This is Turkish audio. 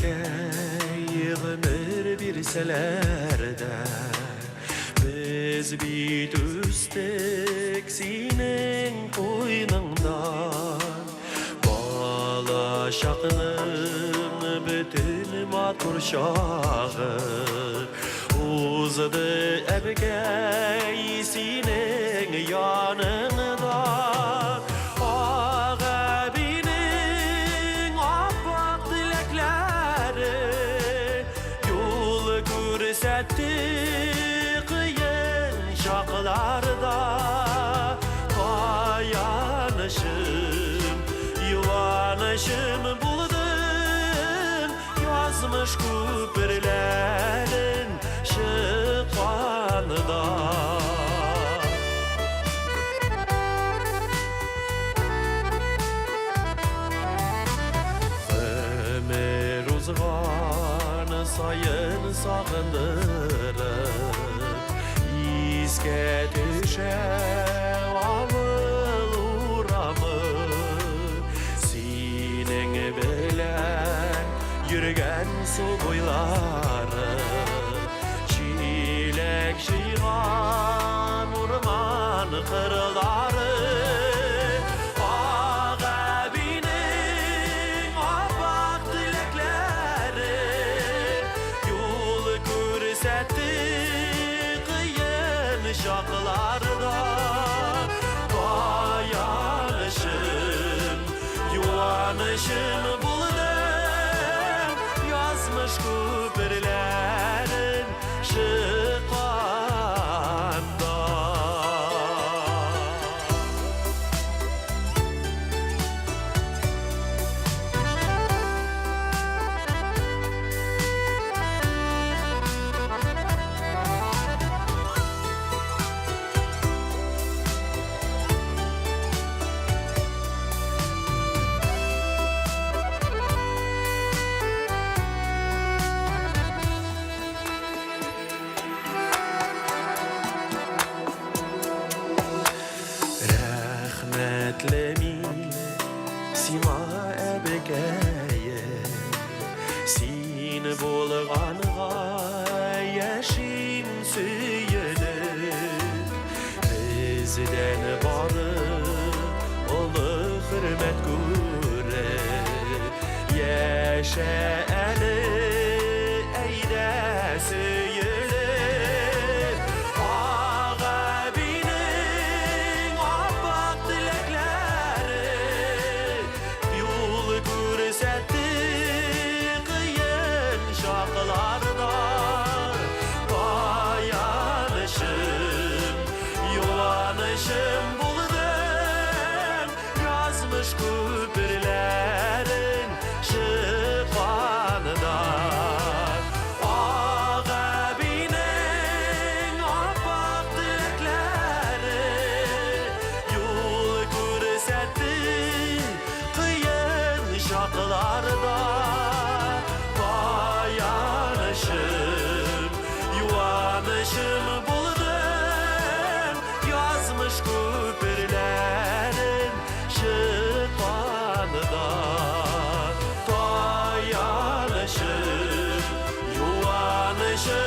Yürekte yığınır bir selerde Biz bit üstek senin koynundan Bala şakının bütün matur şağı Uzadı ebgey senin yanından Ağabeyinin apak dilekleri Yol görsetti kıyın şaklarda Kayanışım, yuvanışım buldum Yazmış küpürlerin şıkvanında Ömer uzğanı sayın sağındırıp İzge düşev avıl uğramı Sinin bilen yürgen su boyları Çilek şiğan urman kırları Ağabeyinin apak dilekleri Yol görsetti kıyın şaklarda Kayanışım, yuvanışım buldum Yazmış küpürlerin şıkvanda Rahmetlemin sima ebegeye Sin bolğanğa yaşin süyünür Bizden barı olu hürmet göre Yaşa eli eyde süyülür Ağabeyinin apak dilekleri Yol görsetti kıyın şaklarda Kayanışım, yuvanışım buldum Yazmış küpürlerin şıkvanında Ağabeyinin apak dilekleri Yol görsetti kıyın şaklarda Kayanışım, yuvanışım buldum Yazmış küpürlerin şıkvanında Kayanışım, yuvanışım